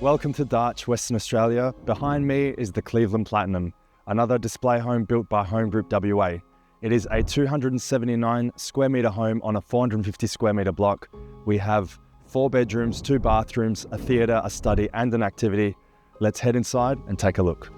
Welcome to Darch, Western Australia. Behind me is the Cleveland Platinum, another display home built by Home Group WA. It is a 279 square metre home on a 450 square metre block. We have 4 bedrooms, 2 bathrooms, a theatre, a study and an activity. Let's head inside and take a look.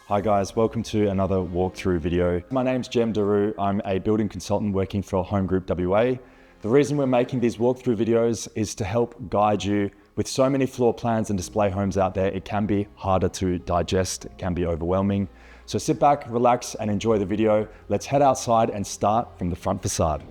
Hi guys, welcome to another walkthrough video. My name's Duru. I'm a building consultant working for Home Group WA. The reason we're making these walkthrough videos is to help guide you. With so many floor plans and display homes out there, it can be harder to digest, it can be overwhelming. So sit back, relax and enjoy the video. Let's head outside and start from the front facade.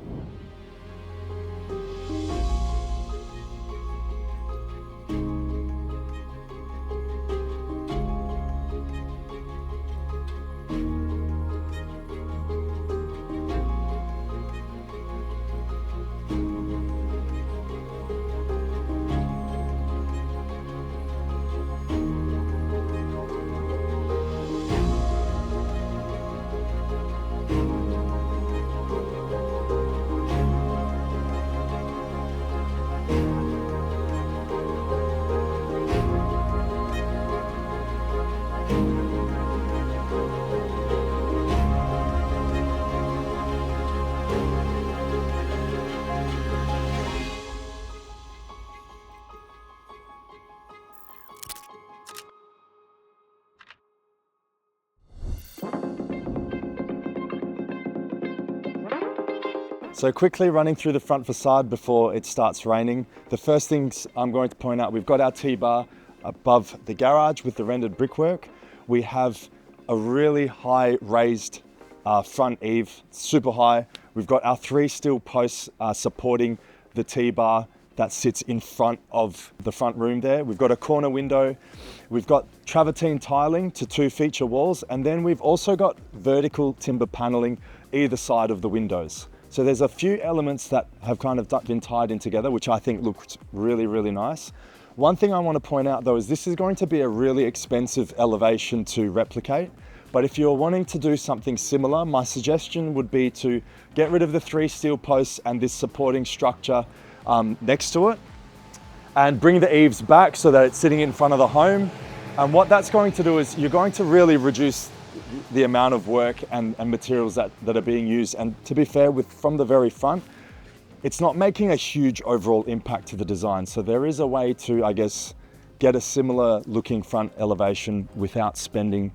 So quickly running through the front facade before it starts raining. The first things I'm going to point out, we've got our T-bar above the garage with the rendered brickwork. We have a really high raised front eave, super high. We've got our 3 steel posts supporting the T-bar that sits in front of the front room there. We've got a corner window. We've got travertine tiling to 2 feature walls. And then we've also got vertical timber paneling either side of the windows. So there's a few elements that have kind of been tied in together, which I think looks really, really nice. One thing I want to point out though is this is going to be a really expensive elevation to replicate. But if you're wanting to do something similar, my suggestion would be to get rid of the 3 steel posts and this supporting structure next to it and bring the eaves back so that it's sitting in front of the home. And what that's going to do is you're going to really reduce the amount of work and materials that are being used. And to be fair, from the very front, it's not making a huge overall impact to the design. So there is a way to, I guess, get a similar looking front elevation without spending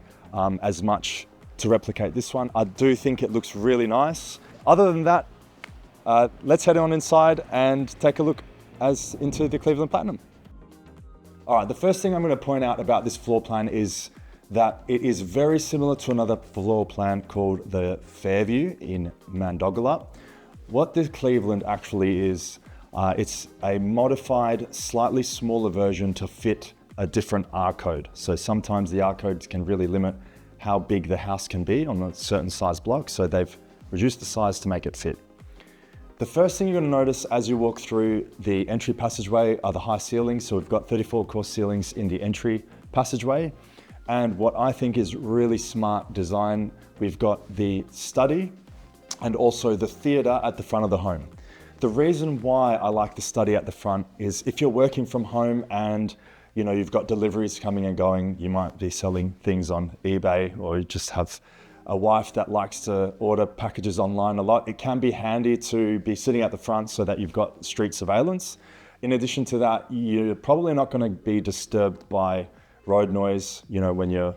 as much to replicate this one. I do think it looks really nice. Other than that, let's head on inside and take a look into the Cleveland Platinum. All right, the first thing I'm going to point out about this floor plan is that it is very similar to another floor plan called the Fairview in Mandogala. What this Cleveland actually is, it's a modified, slightly smaller version to fit a different R code. So sometimes the R codes can really limit how big the house can be on a certain size block. So they've reduced the size to make it fit. The first thing you're going to notice as you walk through the entry passageway are the high ceilings. So we've got 34 course ceilings in the entry passageway. And what I think is really smart design, we've got the study and also the theatre at the front of the home. The reason why I like the study at the front is if you're working from home and you've got deliveries coming and going, you might be selling things on eBay or you just have a wife that likes to order packages online a lot. It can be handy to be sitting at the front so that you've got street surveillance. In addition to that, you're probably not going to be disturbed by road noise, when you're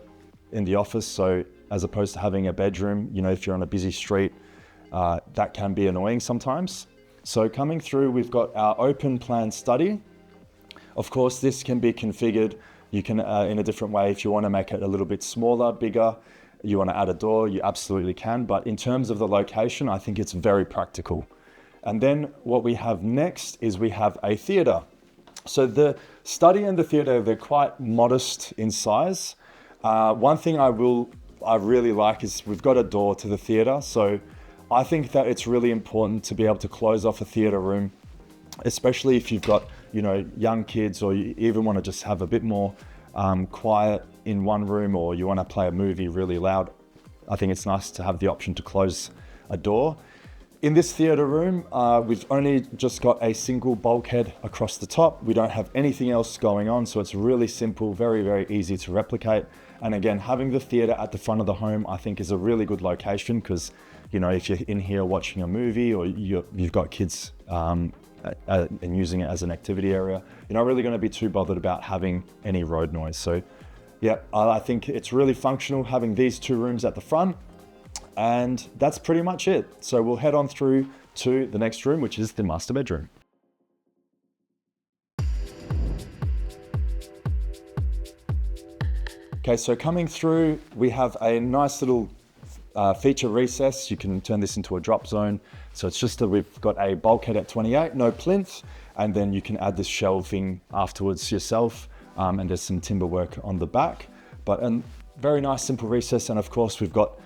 in the office. So as opposed to having a bedroom, if you're on a busy street, that can be annoying sometimes. So coming through, we've got our open plan study. Of course, this can be configured. You can, in a different way, if you want to make it a little bit smaller, bigger, you want to add a door, you absolutely can. But in terms of the location, I think it's very practical. And then what we have next is we have a theatre. So the study and the theatre, they're quite modest in size. One thing I really like is we've got a door to the theatre. So I think that it's really important to be able to close off a theatre room, especially if you've got, young kids or you even want to just have a bit more quiet in one room or you want to play a movie really loud. I think it's nice to have the option to close a door. In this theatre room, we've only just got a single bulkhead across the top. We don't have anything else going on, so it's really simple, very, very easy to replicate. And again, having the theatre at the front of the home, I think is a really good location because, you know, if you're in here watching a movie or you've got kids and using it as an activity area, you're not really going to be too bothered about having any road noise. So yeah, I think it's really functional having these two rooms at the front. And that's pretty much it. So we'll head on through to the next room, which is the master bedroom. Okay, so coming through, we have a nice little feature recess. You can turn this into a drop zone. So it's just that we've got a bulkhead at 28, no plinth, and then you can add this shelving afterwards yourself. And there's some timber work on the back, but a very nice simple recess. And of course, we've got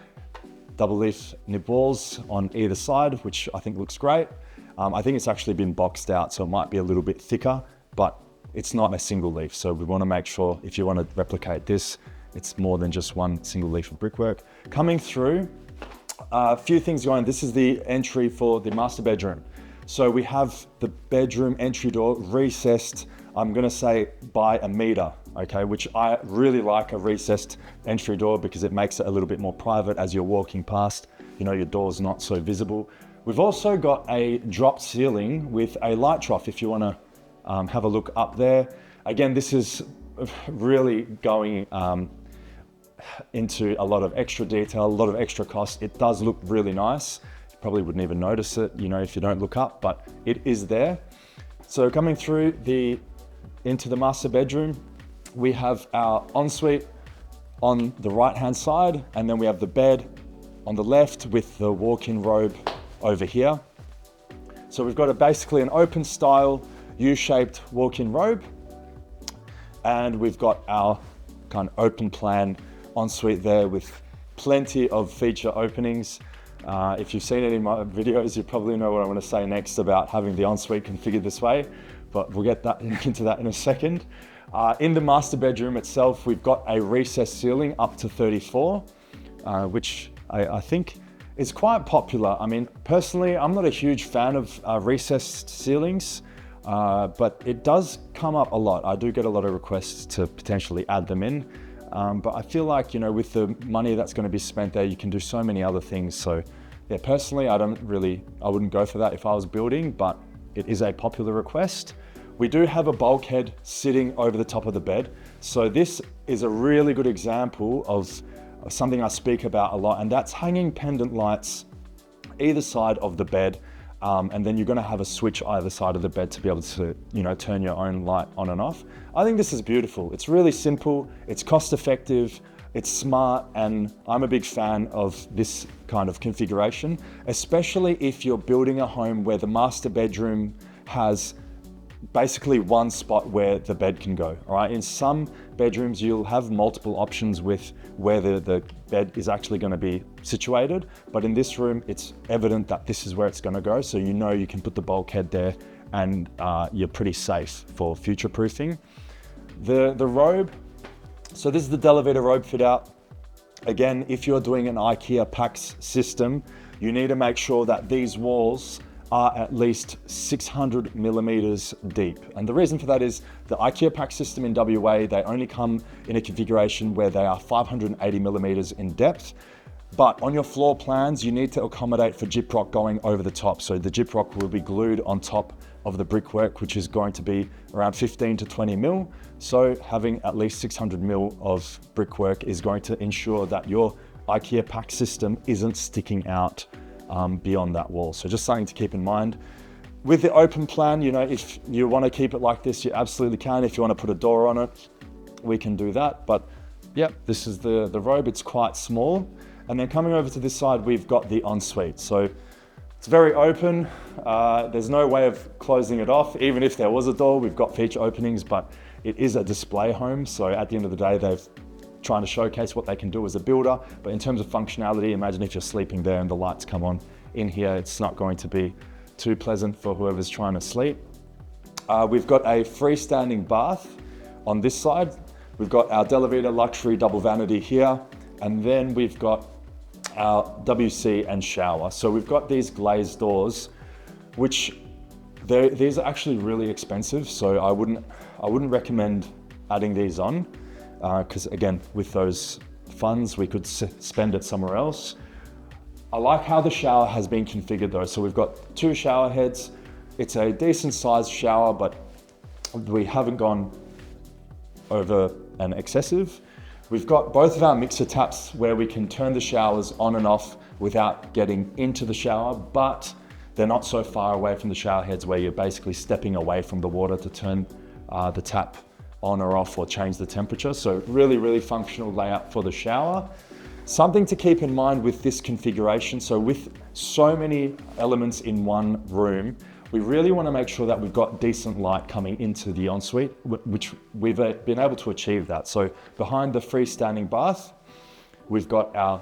double leaf nib walls on either side, which I think looks great. I think it's actually been boxed out, so it might be a little bit thicker, but it's not a single leaf. So we want to make sure if you want to replicate this, it's more than just one single leaf of brickwork. Coming through, a few things going. This is the entry for the master bedroom. So we have the bedroom entry door recessed, I'm gonna say by a meter, okay? Which I really like a recessed entry door because it makes it a little bit more private as you're walking past. You know, your door's not so visible. We've also got a drop ceiling with a light trough if you wanna have a look up there. Again, this is really going into a lot of extra detail, a lot of extra cost. It does look really nice. You probably wouldn't even notice it, you know, if you don't look up, but it is there. So coming through into the master bedroom, we have our ensuite on the right-hand side, and then we have the bed on the left with the walk-in robe over here. So we've got basically an open style U-shaped walk-in robe, and we've got our kind of open plan ensuite there with plenty of feature openings. If you've seen any of my videos, you probably know what I want to say next about having the ensuite configured this way, but we'll get into that in a second. In the master bedroom itself, we've got a recessed ceiling up to 34, which I think is quite popular. I mean, personally, I'm not a huge fan of recessed ceilings, but it does come up a lot. I do get a lot of requests to potentially add them in. But I feel like, you know, with the money that's going to be spent there, you can do so many other things. So yeah, personally, I wouldn't go for that if I was building, but it is a popular request. We do have a bulkhead sitting over the top of the bed. So this is a really good example of something I speak about a lot, and that's hanging pendant lights either side of the bed. And then you're going to have a switch either side of the bed to be able to, you know, turn your own light on and off. I think this is beautiful. It's really simple, it's cost effective, it's smart, and I'm a big fan of this kind of configuration, especially if you're building a home where the master bedroom has basically one spot where the bed can go, all right? In some bedrooms, you'll have multiple options with where the bed is actually going to be situated. But in this room, it's evident that this is where it's going to go. So you know you can put the bulkhead there and you're pretty safe for future proofing. The robe, so this is the Delevator robe fit out. Again, if you're doing an IKEA PAX system, you need to make sure that these walls are at least 600 millimeters deep. And the reason for that is the IKEA PAX system in WA, they only come in a configuration where they are 580 millimeters in depth. But on your floor plans, you need to accommodate for gyprock going over the top. So the gyprock will be glued on top of the brickwork, which is going to be around 15 to 20 mil. So having at least 600 mil of brickwork is going to ensure that your IKEA PAX system isn't sticking out beyond that wall. So just something to keep in mind. With the open plan, you know, if you want to keep it like this, you absolutely can. If you want to put a door on it, we can do that. But yeah, this is the robe. It's quite small. And then coming over to this side, we've got the ensuite. So it's very open. There's no way of closing it off. Even if there was a door, we've got feature openings, but it is a display home. So at the end of the day, they've trying to showcase what they can do as a builder. But in terms of functionality, imagine if you're sleeping there and the lights come on in here, it's not going to be too pleasant for whoever's trying to sleep. We've got a freestanding bath on this side. We've got our Delevator luxury double vanity here. And then we've got our WC and shower. So we've got these glazed doors, which these are actually really expensive. So I wouldn't recommend adding these on, because again, with those funds, we could spend it somewhere else. I like how the shower has been configured though. So we've got 2 shower heads. It's a decent sized shower, but we haven't gone over an excessive. We've got both of our mixer taps where we can turn the showers on and off without getting into the shower, but they're not so far away from the shower heads where you're basically stepping away from the water to turn the tap on or off or change the temperature. So really, really functional layout for the shower. Something to keep in mind with this configuration, so with so many elements in one room, we really want to make sure that we've got decent light coming into the ensuite, which we've been able to achieve that. So behind the freestanding bath, we've got our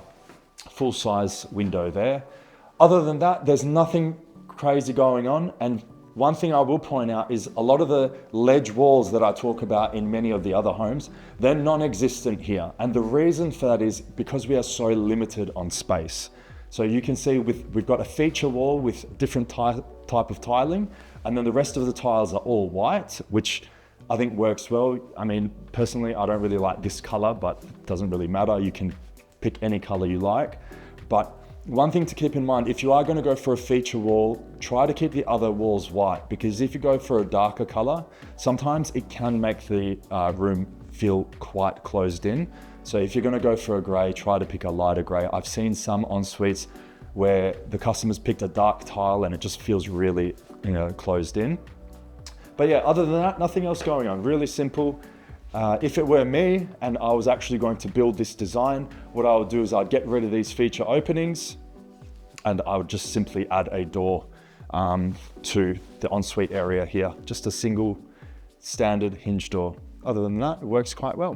full-size window there. Other than that, there's nothing crazy going on. And one thing I will point out is a lot of the ledge walls that I talk about in many of the other homes, they're non-existent here. And the reason for that is because we are so limited on space. So you can see we've got a feature wall with different type of tiling, and then the rest of the tiles are all white, which I think works well. I mean, personally, I don't really like this color, but it doesn't really matter. You can pick any color you like. But one thing to keep in mind, if you are going to go for a feature wall, try to keep the other walls white, because if you go for a darker color, sometimes it can make the room feel quite closed in. So if you're going to go for a gray, try to pick a lighter gray. I've seen some en-suites where the customers picked a dark tile and it just feels really, closed in. But yeah, other than that, nothing else going on. Really simple. If it were me and I was actually going to build this design, what I would do is I'd get rid of these feature openings and I would just simply add a door to the ensuite area here. Just a single standard hinge door. Other than that, it works quite well.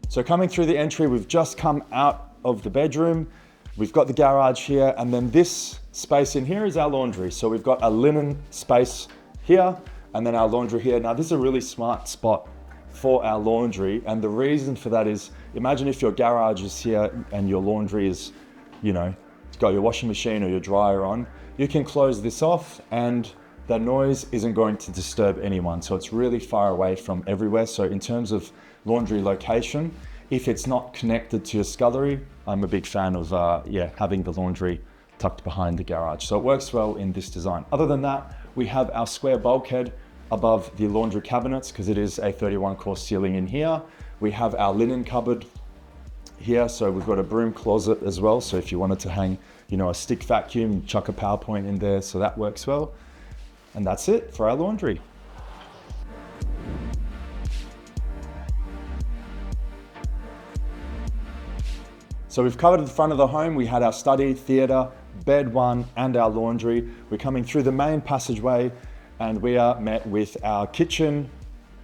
So coming through the entry, we've just come out of the bedroom. We've got the garage here, and then this space in here is our laundry. So we've got a linen space here, and then our laundry here. Now this is a really smart spot for our laundry, and the reason for that is, imagine if your garage is here and your laundry is, it's got your washing machine or your dryer on. You can close this off and the noise isn't going to disturb anyone. So it's really far away from everywhere. So in terms of laundry location, if it's not connected to your scullery, I'm a big fan of having the laundry tucked behind the garage. So it works well in this design. Other than that, we have our square bulkhead above the laundry cabinets because it is a 31 course ceiling in here. We have our linen cupboard here. So we've got a broom closet as well. So if you wanted to hang, a stick vacuum, chuck a PowerPoint in there. So that works well. And that's it for our laundry. So we've covered the front of the home. We had our study, theatre, bed 1, and our laundry. We're coming through the main passageway and we are met with our kitchen,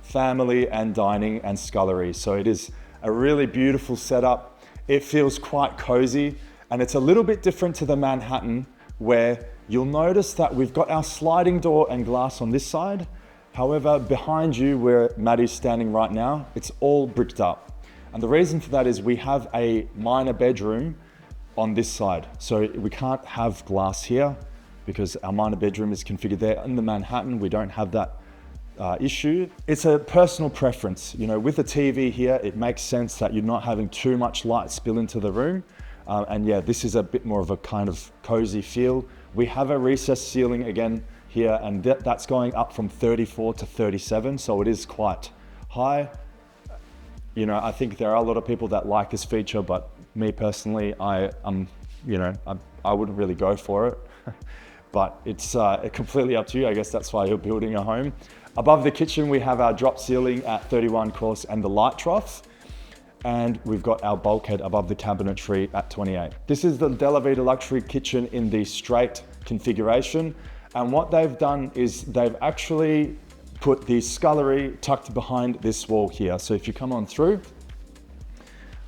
family and dining and scullery. So it is a really beautiful setup. It feels quite cozy and it's a little bit different to the Manhattan where you'll notice that we've got our sliding door and glass on this side. However, behind you where Maddie's standing right now, it's all bricked up. And the reason for that is we have a minor bedroom on this side. So we can't have glass here because our minor bedroom is configured there. In the Manhattan, we don't have that issue. It's a personal preference. With the TV here, it makes sense that you're not having too much light spill into the room. This is a bit more of a kind of cozy feel. We have a recessed ceiling again here, and that's going up from 34 to 37. So it is quite high. I think there are a lot of people that like this feature, but me personally, I wouldn't really go for it. But it's completely up to you. I guess that's why you're building a home. Above the kitchen, we have our drop ceiling at 31 course and the light trough. And we've got our bulkhead above the cabinetry at 28. This is the Della Vita luxury kitchen in the straight configuration. And what they've done is they've actually put the scullery tucked behind this wall here. So if you come on through,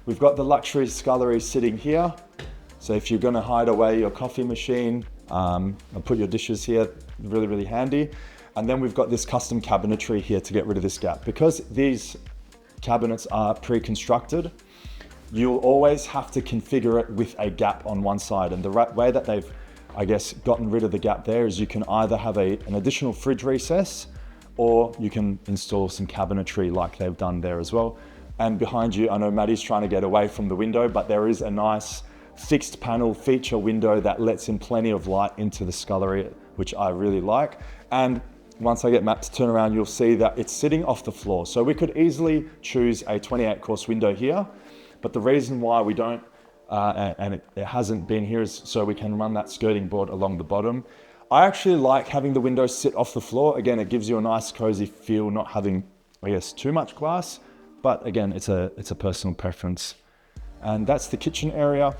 we've got the luxury scullery sitting here. So if you're gonna hide away your coffee machine, And put your dishes here, really, really handy. And then we've got this custom cabinetry here to get rid of this gap. Because these cabinets are pre-constructed, you'll always have to configure it with a gap on one side. And the way that they've, I guess, gotten rid of the gap there is you can either have an additional fridge recess, or you can install some cabinetry like they've done there as well. And behind you, I know Maddie's trying to get away from the window, but there is a nice fixed panel feature window that lets in plenty of light into the scullery, which I really like. And once I get Matt to turn around, you'll see that it's sitting off the floor. So we could easily choose a 28 course window here, but the reason why we don't, and it hasn't been here, is so we can run that skirting board along the bottom. I actually like having the windows sit off the floor. Again, it gives you a nice cozy feel, not having, I guess, too much glass, but again, it's a personal preference. And that's the kitchen area.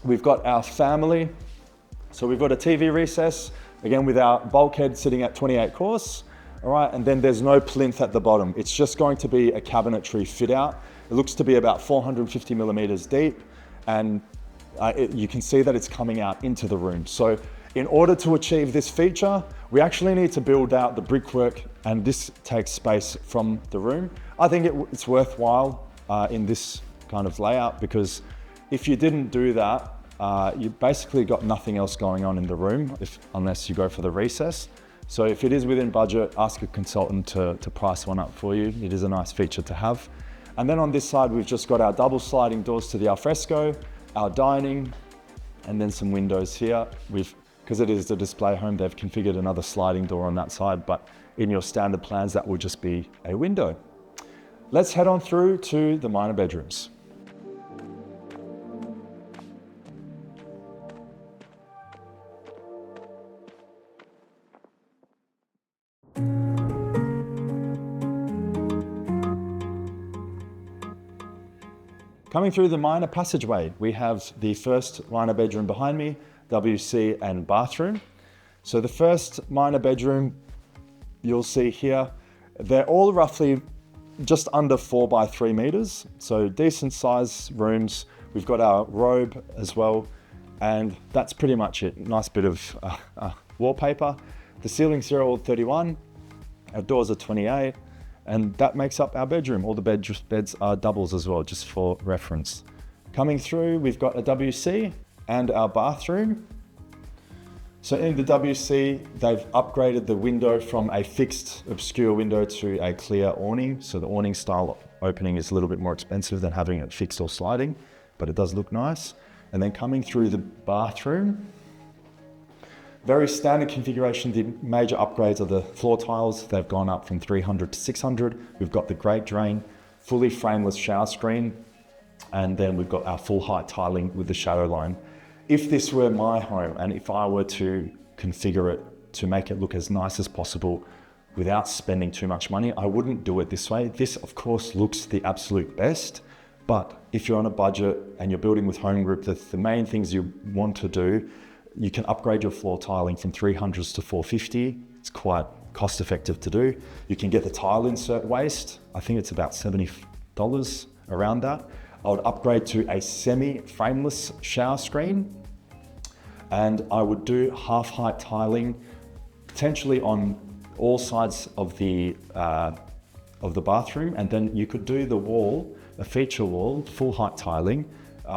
We've got our family. So we've got a TV recess, again, with our bulkhead sitting at 28 course. All right, and then there's no plinth at the bottom. It's just going to be a cabinetry fit out. It looks to be about 450 millimeters deep, and you can see that it's coming out into the room. So in order to achieve this feature, we actually need to build out the brickwork, and this takes space from the room. I think it's worthwhile in this kind of layout, because if you didn't do that, you basically got nothing else going on in the room unless you go for the recess. So if it is within budget, ask a consultant to price one up for you. It is a nice feature to have. And then on this side, we've just got our double sliding doors to the Alfresco, our dining, and then some windows here. Because it is the display home, they've configured another sliding door on that side, but in your standard plans, that will just be a window. Let's head on through to the minor bedrooms. Coming through the minor passageway, we have the first minor bedroom behind me, WC and bathroom. So the first minor bedroom, you'll see here, they're all roughly just under 4 by 3 meters. So decent size rooms. We've got our robe as well. And that's pretty much it. Nice bit of wallpaper. The ceilings here are all 31. Our doors are 28. And that makes up our bedroom. All the beds are doubles as well, just for reference. Coming through, we've got a WC and our bathroom. So in the WC, they've upgraded the window from a fixed obscure window to a clear awning. So the awning style opening is a little bit more expensive than having it fixed or sliding, but it does look nice. And then coming through the bathroom, very standard configuration. The major upgrades are the floor tiles. They've gone up from 300 to 600. We've got the grate drain, fully frameless shower screen, and then we've got our full height tiling with the shadow line. If this were my home, and if I were to configure it to make it look as nice as possible without spending too much money, I wouldn't do it this way. This, of course, looks the absolute best, but if you're on a budget and you're building with home group, the main things you want to do, you can upgrade your floor tiling from 300s to 450. It's quite cost effective to do. You can get the tile insert waste. I think it's about $70 around that. I would upgrade to a semi-frameless shower screen, and I would do half height tiling, potentially on all sides of the bathroom, and then you could do the wall, a feature wall, full height tiling,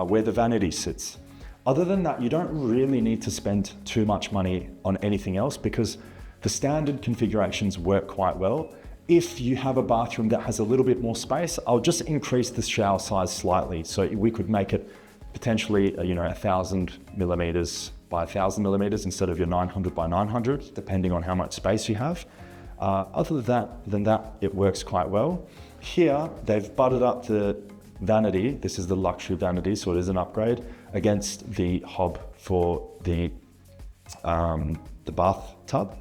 where the vanity sits. Other than that, you don't really need to spend too much money on anything else, because the standard configurations work quite well. If you have a bathroom that has a little bit more space, I'll just increase the shower size slightly. So we could make it potentially, 1,000 millimeters by 1,000 millimeters instead of your 900 by 900, depending on how much space you have. Other than that, it works quite well. Here, they've butted up the vanity. This is the luxury vanity, so it is an upgrade against the hob for the bathtub.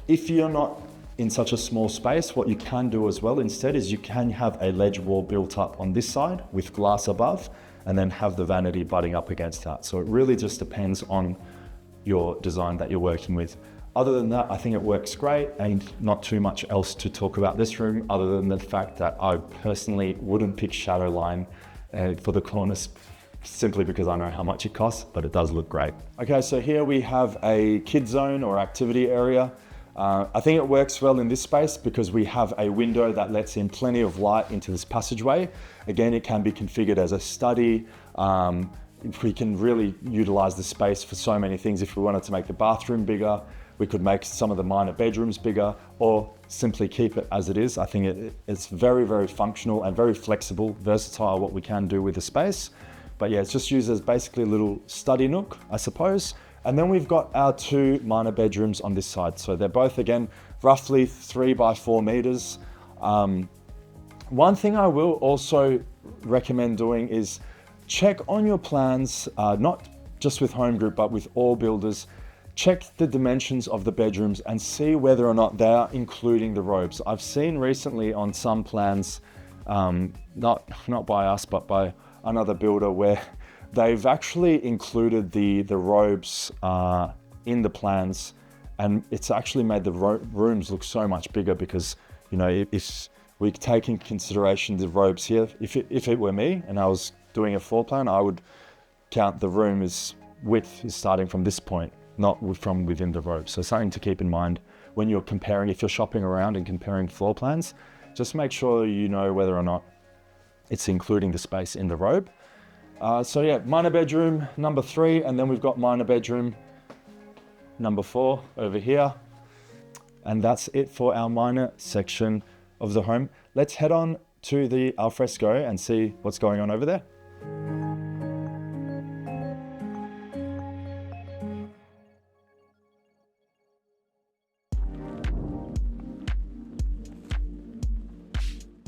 If you're not in such a small space, what you can do as well instead is you can have a ledge wall built up on this side with glass above, and then have the vanity butting up against that. So it really just depends on your design that you're working with. Other than that, I think it works great, and not too much else to talk about this room other than the fact that I personally wouldn't pick shadow line for the corners simply because I know how much it costs, but it does look great. Okay, so here we have a kid zone or activity area. I think it works well in this space because we have a window that lets in plenty of light into this passageway. Again, it can be configured as a study. We can really utilize the space for so many things. If we wanted to make the bathroom bigger, we could make some of the minor bedrooms bigger, or simply keep it as it is. I think it's very, very functional and very flexible, versatile what we can do with the space. But yeah, it's just used as basically a little study nook, I suppose. And then we've got our 2 minor bedrooms on this side. So they're both, again, roughly 3 by 4 meters. One thing I will also recommend doing is check on your plans, not just with Home Group, but with all builders. Check the dimensions of the bedrooms and see whether or not they are including the robes. I've seen recently on some plans, not by us, but by another builder, where they've actually included the robes in the plans, and it's actually made the rooms look so much bigger because, you know, if we take in consideration the robes here, if it were me and I was doing a floor plan, I would count the room as width is starting from this point, not from within the robe. So something to keep in mind when you're comparing, if you're shopping around and comparing floor plans, just make sure you know whether or not it's including the space in the robe. So yeah, minor bedroom number 3, and then we've got minor bedroom number 4 over here. And that's it for our minor section of the home. Let's head on to the Alfresco and see what's going on over there.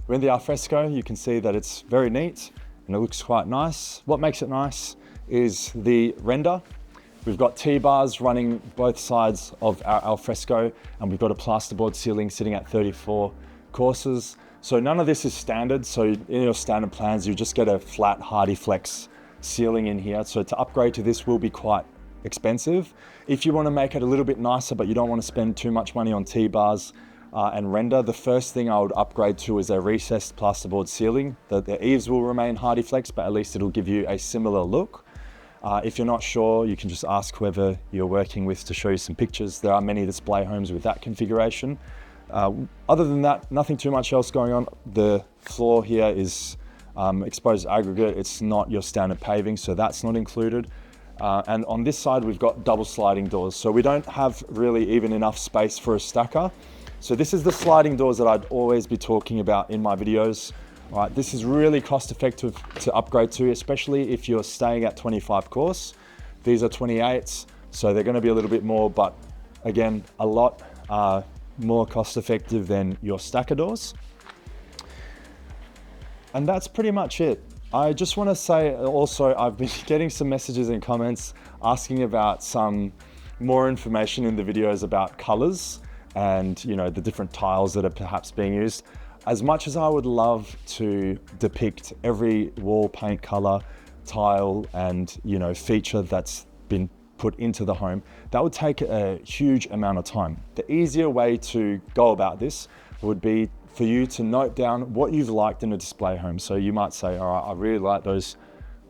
We're in the Alfresco. You can see that it's very neat and it looks quite nice. What makes it nice is the render. We've got T-bars running both sides of our Alfresco, and we've got a plasterboard ceiling sitting at 34 courses. So none of this is standard. So in your standard plans, you just get a flat HardieFlex ceiling in here. So to upgrade to this will be quite expensive. If you want to make it a little bit nicer, but you don't want to spend too much money on T-bars and render, the first thing I would upgrade to is a recessed plasterboard ceiling. The eaves will remain HardieFlex, but at least it'll give you a similar look. If you're not sure, you can just ask whoever you're working with to show you some pictures. There are many display homes with that configuration. Other than that, nothing too much else going on. The floor here is exposed aggregate. It's not your standard paving, so that's not included. And on this side, we've got double sliding doors. So we don't have really even enough space for a stacker. So this is the sliding doors that I'd always be talking about in my videos. All right, this is really cost effective to upgrade to, especially if you're staying at 25 course. These are 28s, so they're gonna be a little bit more, but again, a lot more cost effective than your stacker doors. And that's pretty much it. I just wanna say also, I've been getting some messages and comments asking about some more information in the videos about colors and, you know, the different tiles that are perhaps being used. As much as I would love to depict every wall paint color, tile, and, you know, feature that's been put into the home, that would take a huge amount of time. The easier way to go about this would be for you to note down what you've liked in a display home. So you might say, all right, I really like those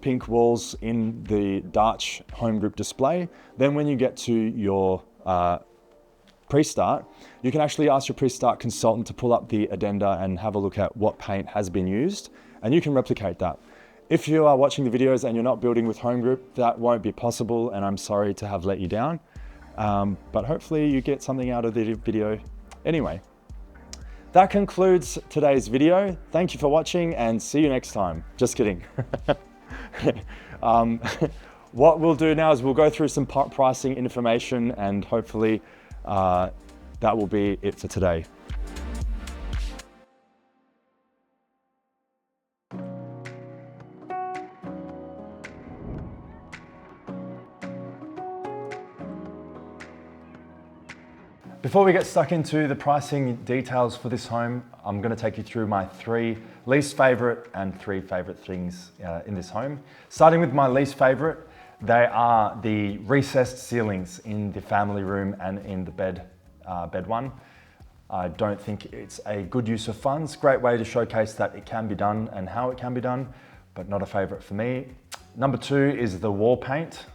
pink walls in the Darch home group display. Then when you get to your pre-start, you can actually ask your pre-start consultant to pull up the addenda and have a look at what paint has been used, and you can replicate that. If you are watching the videos and you're not building with home group, that won't be possible, and I'm sorry to have let you down, but hopefully you get something out of the video anyway. That concludes today's video. Thank you for watching and see you next time. Just kidding. What we'll do now is we'll go through some pricing information, and hopefully that will be it for today. Before we get stuck into the pricing details for this home, I'm going to take you through my 3 least favorite and 3 favorite things in this home. Starting with my least favorite, they are the recessed ceilings in the family room and in the bed one. I don't think it's a good use of funds. Great way to showcase that it can be done and how it can be done, but not a favorite for me. Number 2 is the wall paint.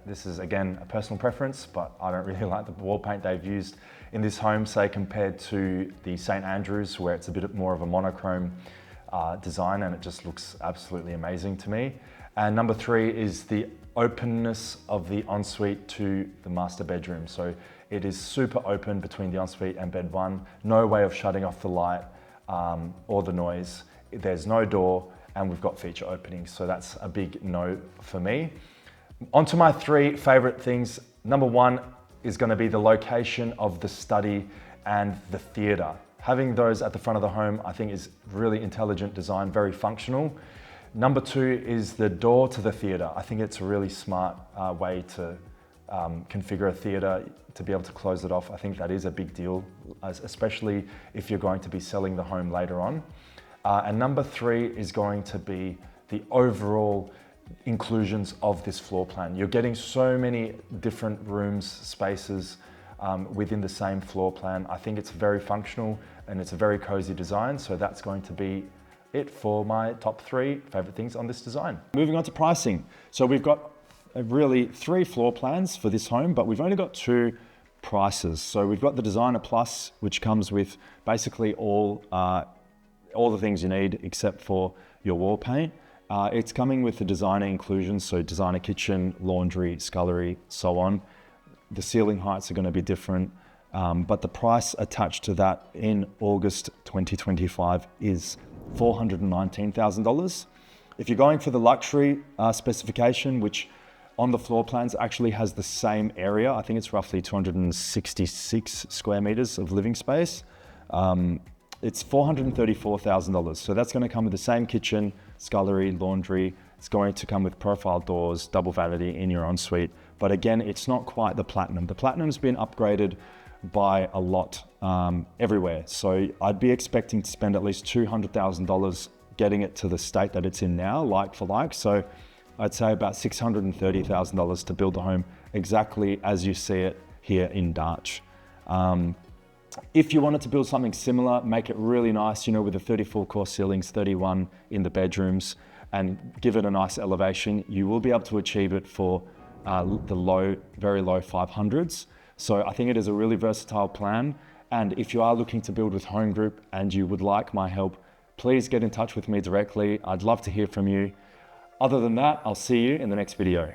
This is again a personal preference, but I don't really like the wall paint they've used in this home, say compared to the St. Andrews, where it's a bit more of a monochrome design, and it just looks absolutely amazing to me. And number 3 is the openness of the ensuite to the master bedroom. So it is super open between the ensuite and bed 1. No way of shutting off the light or the noise. There's no door, and we've got feature openings. So that's a big no for me. On to my 3 favorite things. Number 1 is going to be the location of the study and the theater. Having those at the front of the home, I think, is really intelligent design, very functional. Number 2 is the door to the theater. I think it's a really smart way to configure a theater, to be able to close it off. I think that is a big deal, especially if you're going to be selling the home later on. And number 3 is going to be the overall inclusions of this floor plan. You're getting so many different rooms, spaces within the same floor plan. I think it's very functional and it's a very cozy design. So that's going to be it for my top 3 favorite things on this design. Moving on to pricing. So we've got really 3 floor plans for this home, but we've only got 2 prices. So we've got the Designer Plus, which comes with basically all the things you need except for your wall paint. It's coming with the designer inclusions, so designer kitchen, laundry, scullery, so on. The ceiling heights are going to be different, but the price attached to that in August 2025 is $419,000. If you're going for the luxury specification, which on the floor plans actually has the same area, I think it's roughly 266 square meters of living space, it's $434,000. So that's going to come with the same kitchen, scullery, laundry. It's going to come with profile doors, double vanity in your ensuite. But again, it's not quite the platinum. The platinum's been upgraded by a lot everywhere. So I'd be expecting to spend at least $200,000 getting it to the state that it's in now, like for like. So I'd say about $630,000 to build the home exactly as you see it here in Darch. If you wanted to build something similar, make it really nice, with the 34 core ceilings, 31 in the bedrooms, and give it a nice elevation, you will be able to achieve it for the very low 500s. So I think it is a really versatile plan. And if you are looking to build with Home Group and you would like my help, please get in touch with me directly. I'd love to hear from you. Other than that, I'll see you in the next video.